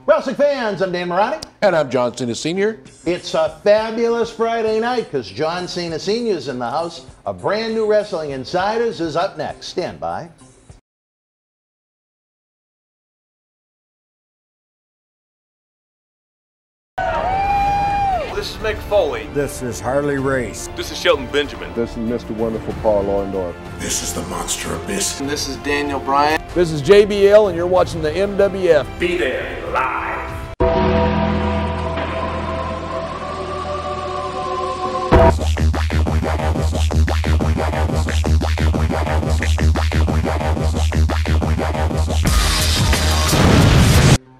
Wrestling fans, I'm Dan Marty. And I'm John Cena Sr. It's a fabulous Friday night because John Cena Sr. is in the house. A brand new Wrestling Insiders is up next. Stand by. This is Mick Foley. This is Harley Race. This is Shelton Benjamin. This is Mr. Wonderful Paul Orndorff. This is the Monster Abyss. And this is Daniel Bryan. This is JBL, and you're watching the MWF. Be there live.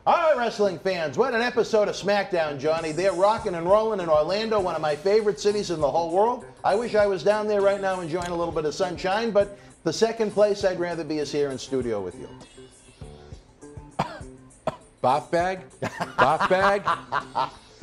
All right, wrestling fans, what an episode of SmackDown, Johnny. They're rocking and rolling in Orlando, one of my favorite cities in the whole world. I wish I was down there right now enjoying a little bit of sunshine, but the second place I'd rather be is here in studio with you. Boff bag? Boff bag?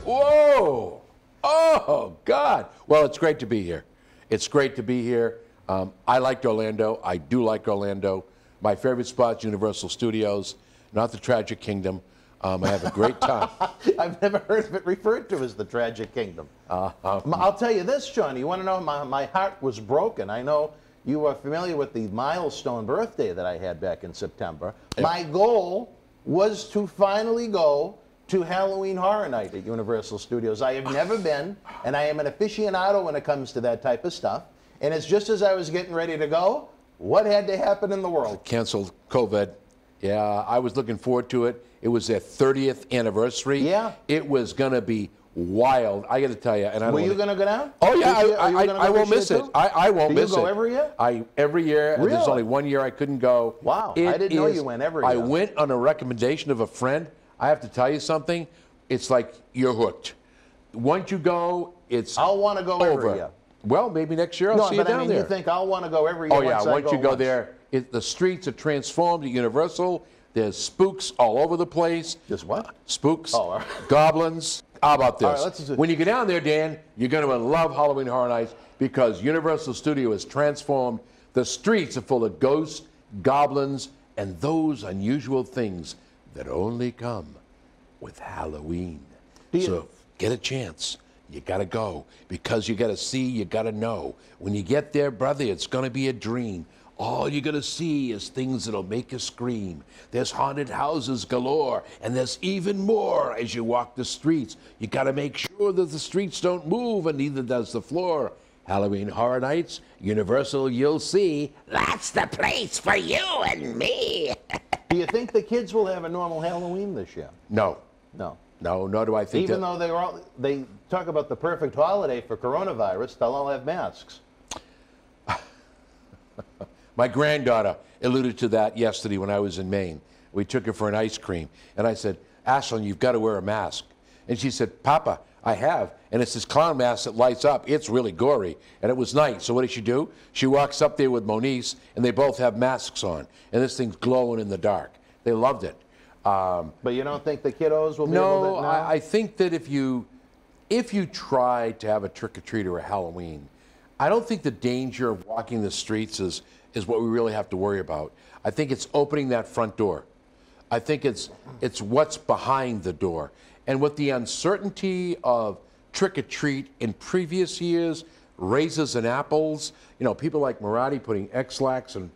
Whoa! Oh, God. Well, it's great to be here. It's great to be here. I liked Orlando. I do like Orlando. My favorite spot's Universal Studios, not the Tragic Kingdom. I have a great time. I've never heard of it referred to as the Tragic Kingdom. I'll tell you this, Johnny. You want to know my heart was broken. I know you are familiar with the milestone birthday that I had back in September. Yeah. My goal was to finally go to Halloween Horror Night at Universal Studios. I have never been, and I am an aficionado when it comes to that type of stuff. And it's just as I was getting ready to go, what had to happen in the world? Canceled COVID. Yeah, I was looking forward to it. It was their 30th anniversary. Yeah. It was going to be wild. I got to tell you. And I Were you going to go down? Oh, yeah. I won't miss it. I won't miss it. Do you go every year? Every year. Really? And there's only one year I couldn't go. Wow. I didn't know you went every year. I went on a recommendation of a friend. I have to tell you something. It's like you're hooked. Once you go, it's I'll want to go over. every year. Well, maybe next year I'll see you down there. You think I'll want to go every year? Oh, yeah. Once you go there, the streets are transformed at Universal. There's spooks all over the place. Just what? Spooks, all right. goblins. How about this? All right, when you get down there, Dan, you're going to love Halloween Horror Nights because Universal Studio is transformed. The streets are full of ghosts, goblins, and those unusual things that only come with Halloween. So get a chance. You got to go because you got to see, you got to know. When you get there, brother, it's going to be a dream. All you're going to see is things that'll make you scream. There's haunted houses galore, and there's even more as you walk the streets. You got to make sure that the streets don't move, and neither does the floor. Halloween Horror Nights, Universal, you'll see. That's the place for you and me. Do you think the kids will have a normal Halloween this year? No. No. No, nor do I think Even though they talk about the perfect holiday for coronavirus, they'll all have masks. My granddaughter alluded to that yesterday when I was in Maine. We took her for an ice cream, and I said, Ashlyn, you've got to wear a mask. And she said, Papa, I have, and it's this clown mask that lights up. It's really gory, and it was night. So what did she do? She walks up there with Moniece, and they both have masks on, and this thing's glowing in the dark. They loved it. But you don't think the kiddos will be able to? No, I think that if you try to have a trick-or-treat or a Halloween, I don't think the danger of walking the streets is what we really have to worry about. I think it's opening that front door. I think it's what's behind the door. And with the uncertainty of trick-or-treat in previous years, raisins and apples, people like Marty putting X-Lax and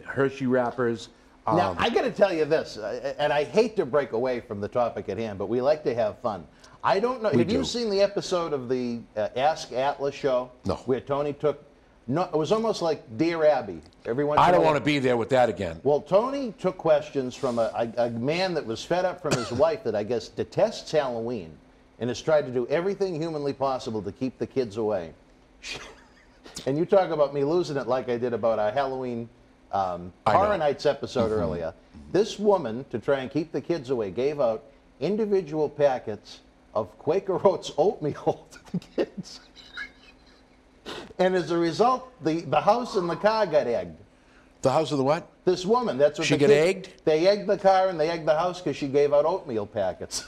Hershey wrappers. Now, I got to tell you this, and I hate to break away from the topic at hand, but we like to have fun. I don't know. Have you seen the episode of the Ask Atlas show? No. Where Tony took. No, it was almost like Dear Abby. I don't want to be there with that again. Well, Tony took questions from a man that was fed up from his wife that I guess detests Halloween and has tried to do everything humanly possible to keep the kids away. And you talk about me losing it like I did about our Halloween Horror Nights episode earlier. This woman, to try and keep the kids away, gave out individual packets of Quaker Oats oatmeal to the kids. And as a result, the house and the car got egged. The house of the what? This woman. That's what she got egged? They egged the car and they egged the house because she gave out oatmeal packets.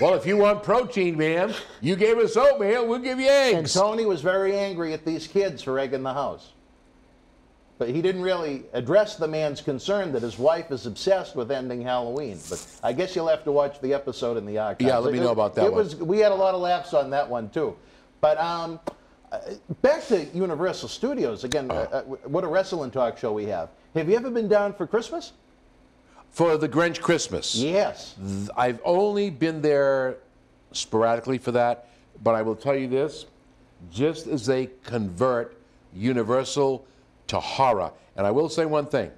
Well, if you want protein, ma'am, you gave us oatmeal, we'll give you eggs. And Tony was very angry at these kids for egging the house. But he didn't really address the man's concern that his wife is obsessed with ending Halloween. But I guess you'll have to watch the episode in the archives. Yeah, let me know about that one. We had a lot of laughs on that one, too. But back to Universal Studios. Again, what a wrestling talk show we have. Have you ever been down for Christmas? For the Grinch Christmas. Yes. I've only been there sporadically for that, but I will tell you this, just as they convert Universal to horror, and I will say one thing,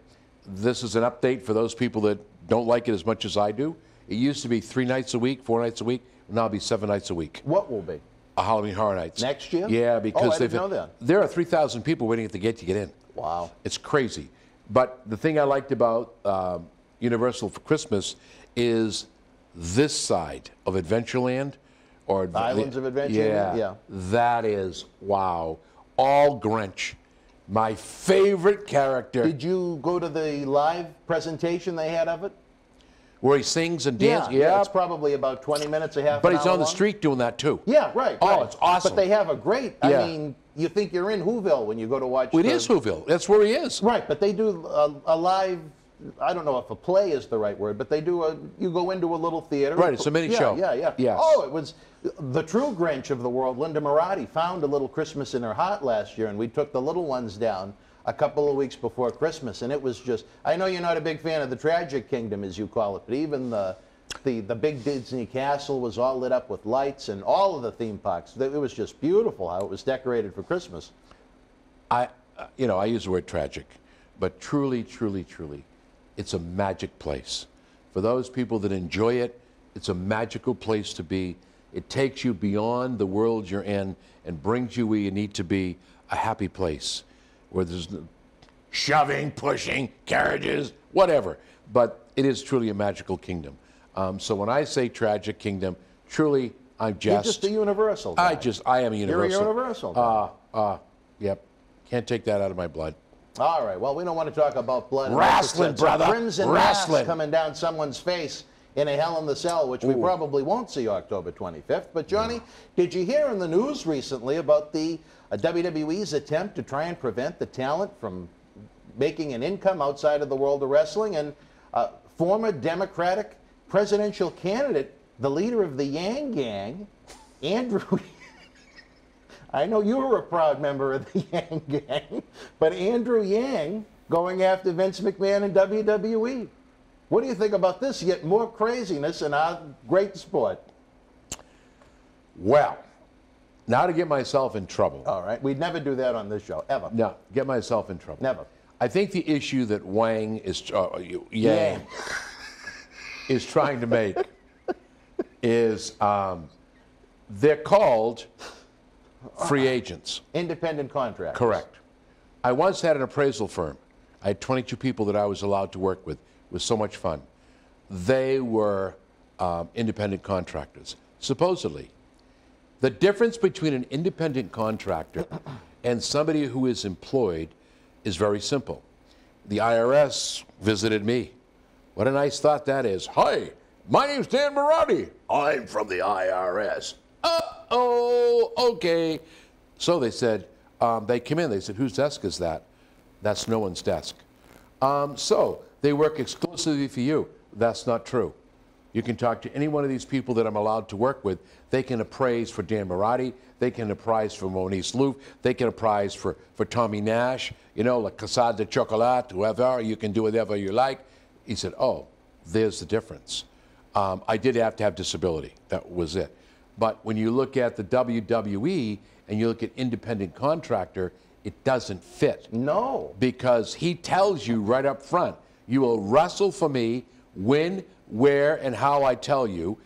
this is an update for those people that don't like it as much as I do. It used to be 3 nights a week, 4 nights a week, now it'll be 7 nights a week. What will be? A Halloween Horror Nights. Next year? Yeah, because I didn't know that. There are 3,000 people waiting at the gate to get in. Wow. It's crazy. But the thing I liked about Universal for Christmas is this side of Adventureland, or Islands of Adventureland. Yeah. That is, wow. All Grinch. My favorite character. Did you go to the live presentation they had of it? Where he sings and dances? Yeah. It's probably about 20 minutes, a half But an he's hour on the long. street doing that too. Yeah, right. Oh, right. it's awesome. But they have a great, Yeah. I mean, you think you're in Whoville when you go to watch It is Whoville. That's where he is. Right, but they do a live, I don't know if a play is the right word, but they do you go into a little theater. Right, it's a mini show. Yeah. Yes. Oh, it was the true Grinch of the world, Linda Moratti, found a little Christmas in her heart last year, and we took the little ones down a couple of weeks before Christmas, and it was just, I know you're not a big fan of the Tragic Kingdom, as you call it, but even the big Disney castle was all lit up with lights, and all of the theme parks. It was just beautiful how it was decorated for Christmas. I use the word tragic, but truly, truly, truly, it's a magic place. For those people that enjoy it, it's a magical place to be. It takes you beyond the world you're in and brings you where you need to be, a happy place where there's no shoving, pushing, carriages, whatever. But it is truly a magical kingdom. So when I say Tragic Kingdom, truly, I'm You're just a Universal guy. I am a Universal. You're a Universal guy. Yep. Can't take that out of my blood. All right. Well, we don't want to talk about blood. Wrestling, brother. Crimson Wrestling. mass coming down someone's face in a Hell in the Cell, which we probably won't see October 25th. But, Johnny, did you hear in the news recently about the WWE's attempt to try and prevent the talent from making an income outside of the world of wrestling? And former Democratic presidential candidate, the leader of the Yang Gang, Andrew... I know you were a proud member of the Yang Gang, but Andrew Yang going after Vince McMahon and WWE. What do you think about this? Yet more craziness in our great sport. Well, now to get myself in trouble. All right. We'd never do that on this show, ever. No, get myself in trouble. Never. I think the issue that Yang is trying to make is they're called free agents. Independent contractors. Correct. I once had an appraisal firm. I had 22 people that I was allowed to work with. It was so much fun. They were independent contractors, supposedly. The difference between an independent contractor and somebody who is employed is very simple. The IRS visited me. What a nice thought that is. Hi, my name's Dan Marty. I'm from the IRS. Oh, okay. So they said, they came in, they said, whose desk is that? That's no one's desk. So they work exclusively for you. That's not true. You can talk to any one of these people that I'm allowed to work with. They can appraise for Dan Marty. They can appraise for Moniz Loof. They can appraise for Tommy Nash, La Casa de Chocolat, whoever. You can do whatever you like. He said, oh, there's the difference. I did have to have disability. That was it. But when you look at the WWE and you look at independent contractor, it doesn't fit. No. Because he tells you right up front, you will wrestle for me when, where, and how I tell you.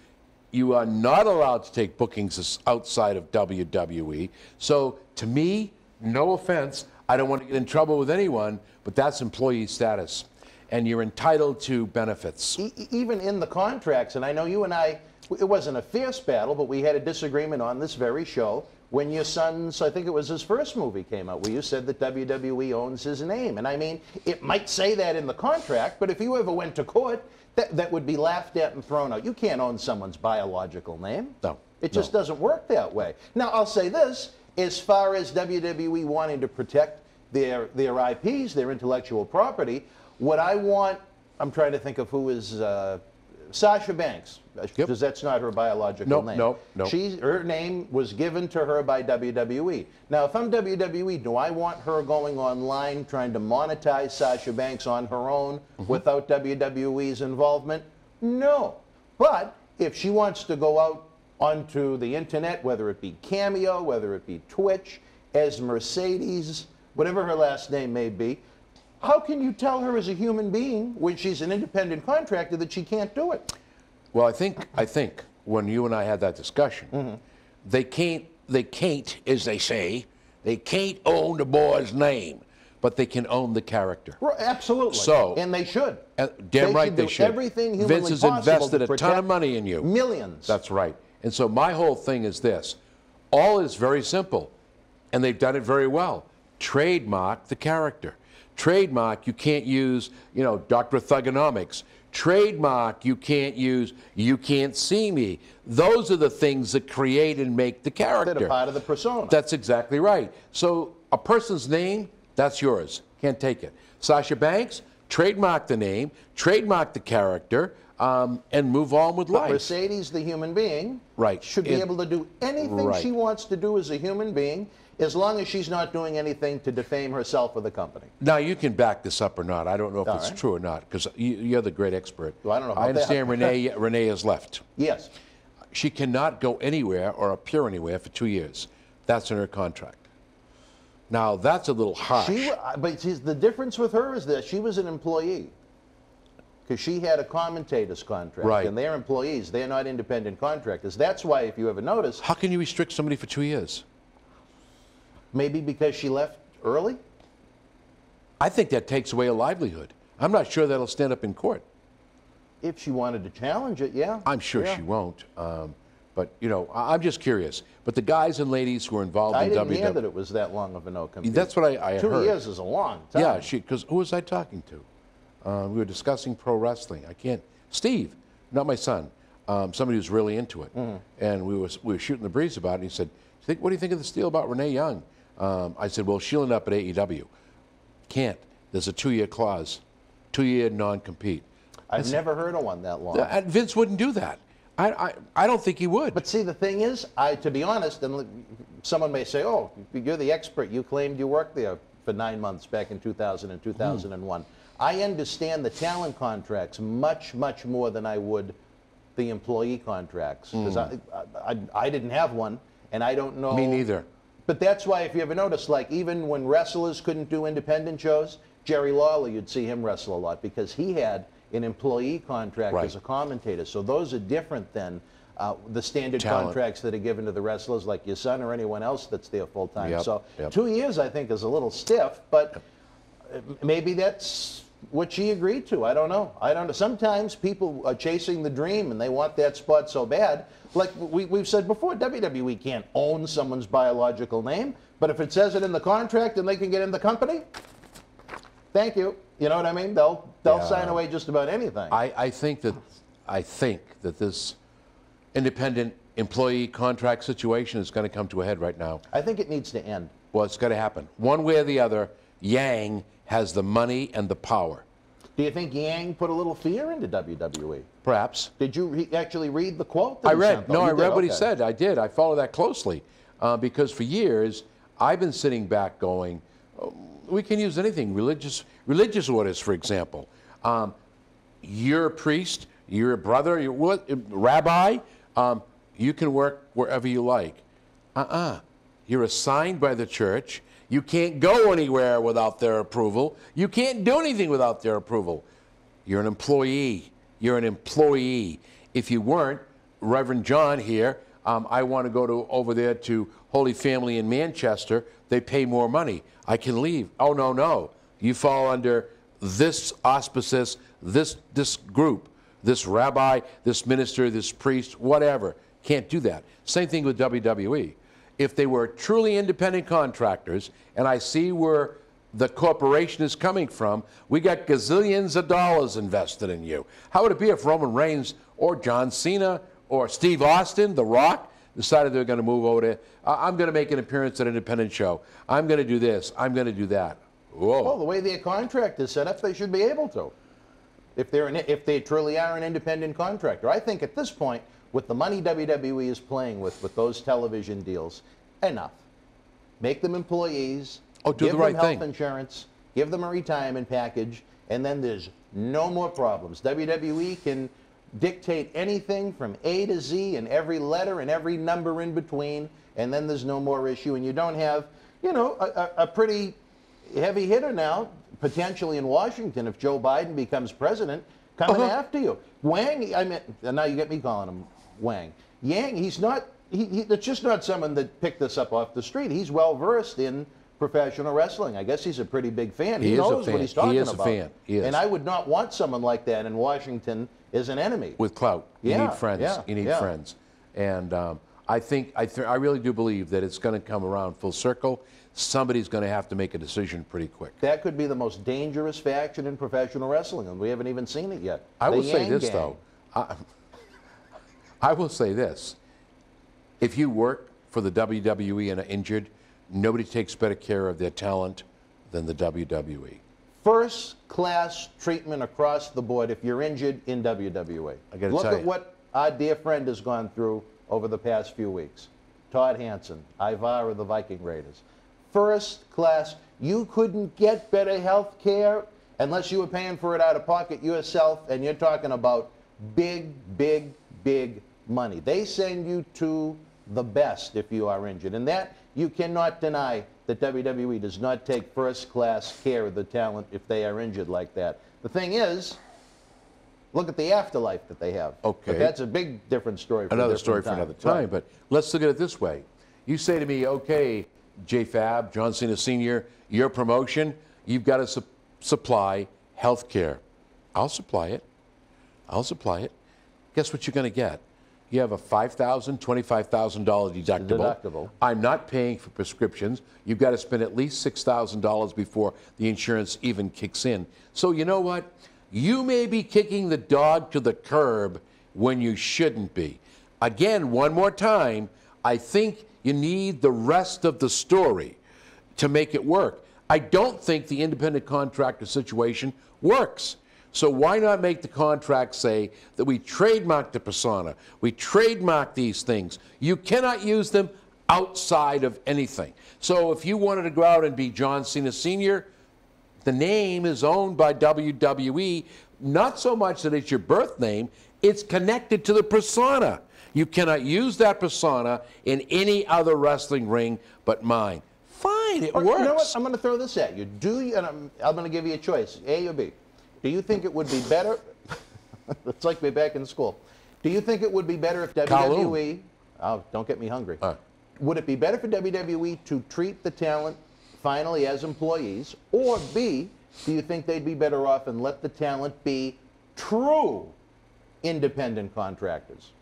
You are not allowed to take bookings outside of WWE. So to me, no offense, I don't want to get in trouble with anyone, but that's employee status. And you're entitled to benefits. Even in the contracts, and I know you and I, it wasn't a fierce battle, but we had a disagreement on this very show when your son's, I think it was his first movie came out, where you said that WWE owns his name. And I mean, it might say that in the contract, but if you ever went to court, that would be laughed at and thrown out. You can't own someone's biological name. No. It just doesn't work that way. Now, I'll say this, as far as WWE wanting to protect their IPs, their intellectual property. What I want, I'm trying to think of who is Sasha Banks, because that's not her biological name. No. Her name was given to her by WWE. Now, if I'm WWE, do I want her going online trying to monetize Sasha Banks on her own without WWE's involvement? No. But if she wants to go out onto the internet, whether it be Cameo, whether it be Twitch, as Mercedes, whatever her last name may be, how can you tell her as a human being when she's an independent contractor that she can't do it? Well, I think when you and I had that discussion, they can't, as they say, they can't own the boy's name, but they can own the character. Right, absolutely. So, and they should. Damn right they should. Everything humanly Vince has possible invested to a ton of money in you. Millions. That's right. And so my whole thing is this. All is very simple, and they've done it very well. Trademark the character. Trademark, you can't use, Dr. Thugonomics. Trademark, you can't use, you can't see me. Those are the things that create and make the character. That are part of the persona. That's exactly right. So a person's name, that's yours. Can't take it. Sasha Banks, trademark the name, trademark the character, and move on with life. Mercedes, the human being, right, should be able to do anything she wants to do as a human being, as long as she's not doing anything to defame herself or the company. Now, you can back this up or not. I don't know if it's true or not, because you're the great expert. Well, I don't know about I understand Renee has left. Yes. She cannot go anywhere or appear anywhere for 2 years. That's in her contract. Now, that's a little harsh. But the difference with her is that she was an employee. Because she had a commentator's contract. Right. And they're employees. They're not independent contractors. That's why, if you ever notice... How can you restrict somebody for 2 years? Maybe because she left early? I think that takes away a livelihood. I'm not sure that'll stand up in court. If she wanted to challenge it, yeah. I'm sure she won't. But, I'm just curious. But the guys and ladies who are involved in WWE... I didn't hear that it was that long of a no-compete. That's what I heard. 2 years is a long time. Yeah, because who was I talking to? We were discussing pro wrestling. Steve, not my son, somebody who's really into it. And we were shooting the breeze about it, and he said, what do you think of this deal about Renee Young? I said, well, she'll end up at AEW. Can't. There's a 2-year clause, 2-year non-compete. I've never heard of one that long. Vince wouldn't do that. I don't think he would. But see, the thing is, to be honest, and someone may say, oh, you're the expert. You claimed you worked there for 9 months back in 2000 and 2001. I understand the talent contracts much, much more than I would the employee contracts. Because I didn't have one, and I don't know. Me neither. But that's why, if you ever notice, like even when wrestlers couldn't do independent shows, Jerry Lawler, you'd see him wrestle a lot because he had an employee contract as a commentator. So those are different than the standard contracts that are given to the wrestlers, like your son or anyone else that's there full time. So 2 years, I think, is a little stiff, but maybe that's what she agreed to. I don't know. Sometimes people are chasing the dream and they want that spot so bad. Like we've said before, WWE can't own someone's biological name, but if it says it in the contract and they can get in the company, thank you. You know what I mean? They'll sign away just about anything. I think that this independent employee contract situation is going to come to a head right now. I think it needs to end. Well, it's going to happen. One way or the other, Yang has the money and the power. Do you think Yang put a little fear into WWE? Perhaps. Did you actually read the quote? I read. No, I read what he said. I did. I follow that closely because for years I've been sitting back going, we can use anything. Religious orders, for example. You're a priest. You're a brother. You're rabbi. You can work wherever you like. You're assigned by the church. You can't go anywhere without their approval. You can't do anything without their approval. You're an employee. You're an employee. If you weren't, Reverend John here, I want to go over there to Holy Family in Manchester. They pay more money. I can leave. Oh, no. You fall under this auspices, this group, this rabbi, this minister, this priest, whatever. Can't do that. Same thing with WWE. If they were truly independent contractors, and I see where the corporation is coming from, we got gazillions of dollars invested in you. How would it be if Roman Reigns or John Cena or Steve Austin, The Rock, decided they're going to move over there. I'm going to make an appearance at an independent show. I'm going to do this. I'm going to do that. Whoa. Well, the way their contract is set up, they should be able to. If they truly are an independent contractor. I think at this point, with the money WWE is playing with those television deals, enough. Make them employees. Oh, do give the right them health thing. insurance. Give them a retirement package, and then there's no more problems. WWE can dictate anything from A to Z and every letter and every number in between, and then there's no more issue, and you don't have, you know, a pretty heavy hitter now, potentially in Washington, if Joe Biden becomes president, coming after you. Wang, I mean, and now you get me calling him Wang. Yang, he's not, it's just not someone that picked this up off the street. He's well versed in professional wrestling. I guess he's a pretty big fan. He knows what he's talking about. He is a fan. He is. And I would not want someone like that in Washington as an enemy. With clout. You Yeah, need friends. yeah, You need yeah. friends. And I really do believe that it's going to come around full circle. Somebody's going to have to make a decision pretty quick. That could be the most dangerous faction in professional wrestling, and we haven't even seen it yet. I The will say Yang this, Gang. though. I will say this. If you work for the WWE and are injured, nobody takes better care of their talent than the WWE. First class treatment across the board if you're injured in WWE. I gotta Look tell at you. what our dear friend has gone through over the past few weeks. Todd Hansen, Ivar of the Viking Raiders. First class. You couldn't get better health care unless you were paying for it out of pocket yourself, and you're talking about big, big, big money. They send you to the best if you are injured, and that you cannot deny that WWE does not take first-class care of the talent if they are injured like that. The thing is, look at the afterlife that they have. Okay. But that's a big different story for Another a story different for another time. time. Right. But let's look at it this way. You say to me, okay, JFab, John Cena Sr., your promotion, you've got to supply health care. I'll supply it. I'll supply it. Guess what you're going to get? You have a $5,000, $25,000 deductible. I'm not paying for prescriptions. You've got to spend at least $6,000 before the insurance even kicks in. So you know what? You may be kicking the dog to the curb when you shouldn't be. Again, one more time, I think you need the rest of the story to make it work. I don't think the independent contractor situation works. So why not make the contract say that we trademark the persona, we trademark these things. You cannot use them outside of anything. So if you wanted to go out and be John Cena Sr., the name is owned by WWE, not so much that it's your birth name, it's connected to the persona. You cannot use that persona in any other wrestling ring but mine. Fine, it Or, works. You know what? I'm going to throw this at you. And I'm going to give you a choice, A or B. Do you think it would be better? It's like we're back in school. Do you think it would be better if WWE? Oh, don't get me hungry. Would it be better for WWE to treat the talent finally as employees, or B, do you think they'd be better off and let the talent be true independent contractors?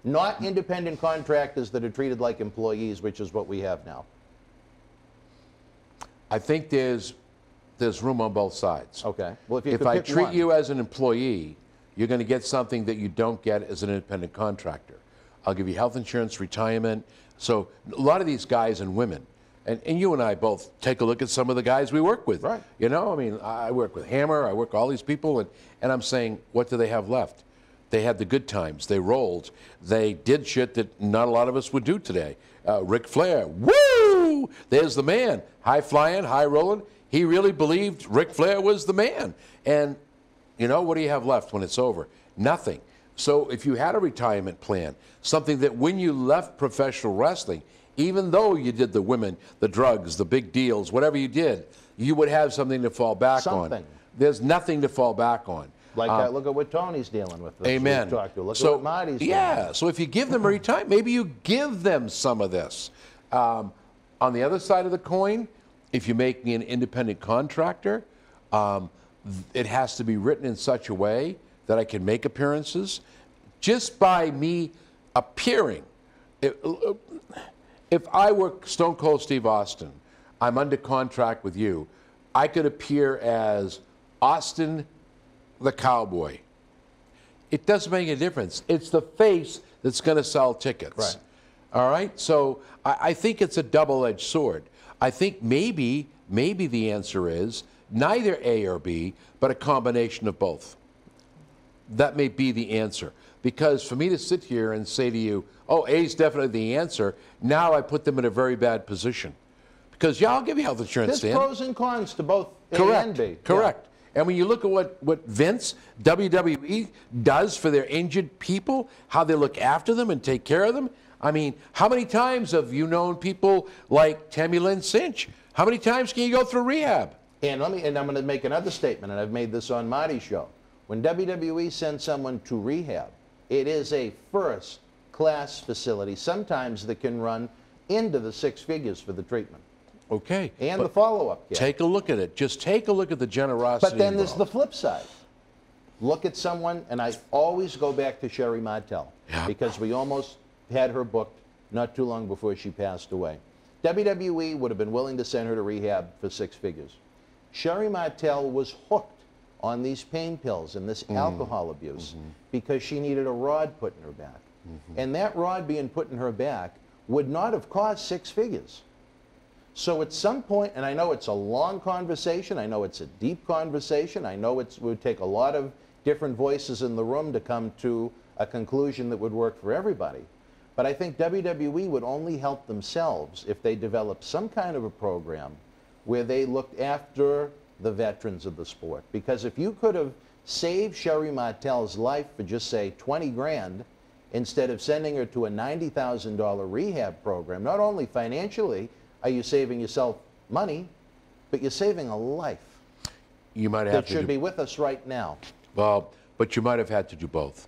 Not independent contractors that are treated like employees, which is what we have now. I think there's room on both sides. Okay. Well, if you If could I pick treat one. you as an employee, you're going to get something that you don't get as an independent contractor. I'll give you health insurance, retirement. So a lot of these guys and women, and you and I both take a look at some of the guys we work with. Right. You know, I mean, I work with Hammer, I work with all these people, and I'm saying, what do they have left? They had the good times. They rolled. They did shit that not a lot of us would do today. Ric Flair, woo! There's the man. High flying, high rolling. He really believed Ric Flair was the man. And, you know, what do you have left when it's over? Nothing. So if you had a retirement plan, something that when you left professional wrestling, even though you did the women, the drugs, the big deals, whatever you did, you would have something to fall back on. There's nothing to fall back on. Like look at what Tony's dealing with. Amen. Look at what Marty's doing. Yeah, so if you give them a retirement, maybe you give them some of this. On the other side of the coin, if you make me an independent contractor, it has to be written in such a way that I can make appearances. Just by me appearing, if I were Stone Cold Steve Austin, I'm under contract with you, I could appear as Austin the Cowboy. It doesn't make a difference. It's the face that's going to sell tickets. Right. All right? So I think it's a double-edged sword. I think maybe the answer is neither A or B, but a combination of both. That may be the answer. Because for me to sit here and say to you, oh, A is definitely the answer, now I put them in a very bad position. Because, yeah, I'll give you health insurance, There's Dan. pros and cons to both A Correct. and B. Correct. And when you look at what Vince, WWE, does for their injured people, how they look after them and take care of them, I mean, how many times have you known people like Tammy Lynn Cinch? How many times can you go through rehab? And I'm going to make another statement, and I've made this on Marty's show. When WWE sends someone to rehab, it is a first-class facility, sometimes that can run into the six figures for the treatment. Okay. And the follow-up. Yeah. Take a look at it. Just take a look at the generosity But then there's involved. the flip side. Look at someone, and I always go back to Sherry Martel, because we almost had her booked not too long before she passed away. WWE would have been willing to send her to rehab for six figures. Sherry Martel was hooked on these pain pills and this alcohol abuse because she needed a rod put in her back. And that rod being put in her back would not have cost six figures. So at some point, and I know it's a long conversation, I know it's a deep conversation, I know it would take a lot of different voices in the room to come to a conclusion that would work for everybody. But I think WWE would only help themselves if they developed some kind of a program where they looked after the veterans of the sport. Because if you could have saved Sherry Martel's life for just say 20 grand, instead of sending her to a $90,000 rehab program, not only financially are you saving yourself money, but you're saving a life You might have that to should be with us right now. Well, but you might have had to do both.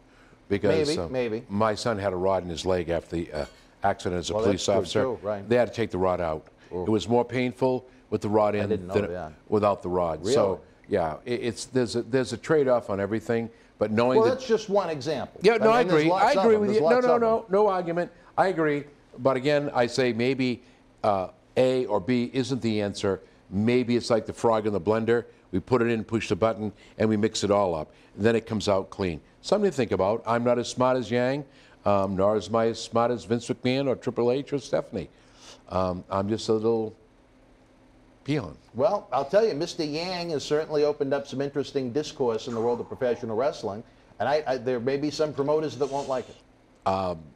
Because Maybe. my son had a rod in his leg after the accident as a Well, police that's good officer. too, right. They had to take the rod out. It was more painful with the rod in didn't know than that. without the rod. Really? So, yeah, there's a trade-off on everything, but knowing Well, that... that's just one example. Yeah, no, I mean, there's agree. lots I of agree them. with There's you. lots of them. No argument. I agree. But again, I say maybe A or B isn't the answer. Maybe it's like the frog in the blender. We put it in, push the button, and we mix it all up. Then it comes out clean. Something to think about. I'm not as smart as Yang, nor am I as smart as Vince McMahon or Triple H or Stephanie. I'm just a little peon. Well, I'll tell you, Mr. Yang has certainly opened up some interesting discourse in the world of professional wrestling, and there may be some promoters that won't like it.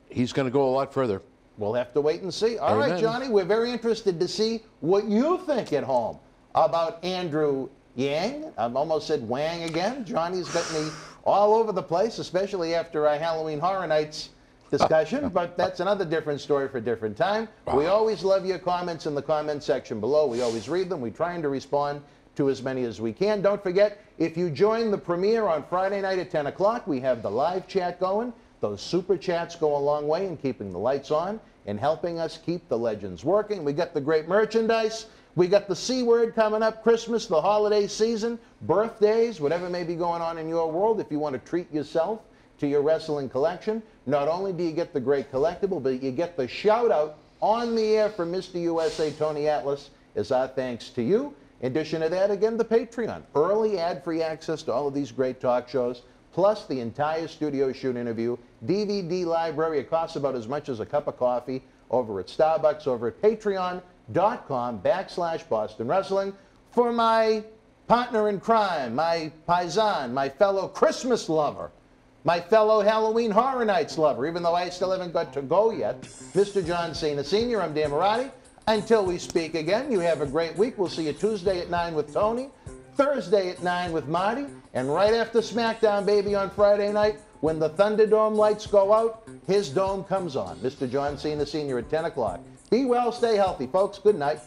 He's going to go a lot further. We'll have to wait and see. All right, Amen. Johnny, we're very interested to see what you think at home about Andrew Yang. I've almost said Wang again. Johnny's got me all over the place, especially after our Halloween Horror Nights discussion, but that's another different story for a different time. We always love your comments in the comment section below. We always read them. We're trying to respond to as many as we can. Don't forget, if you join the premiere on Friday night at 10 o'clock, we have the live chat going. Those super chats go a long way in keeping the lights on and helping us keep the legends working. We got the great merchandise. We got the C word coming up, Christmas, the holiday season, birthdays, whatever may be going on in your world. If you want to treat yourself to your wrestling collection, not only do you get the great collectible, but you get the shout out on the air from Mr. USA Tony Atlas as our thanks to you. In addition to that, again, the Patreon. Early ad-free access to all of these great talk shows, plus the entire studio shoot interview, DVD library. It costs about as much as a cup of coffee over at Starbucks, over at patreon.com/Boston Wrestling. For my partner in crime, my paisan, my fellow Christmas lover, my fellow Halloween Horror Nights lover, even though I still haven't got to go yet, Mr. John Cena Sr., I'm Dan Marty. Until we speak again, you have a great week. We'll see you Tuesday at 9 with Tony, Thursday at 9 with Marty, and right after SmackDown, baby, on Friday night, when the Thunderdome lights go out, his dome comes on. Mr. John Cena Sr. at 10 o'clock. Be well, stay healthy, folks. Good night.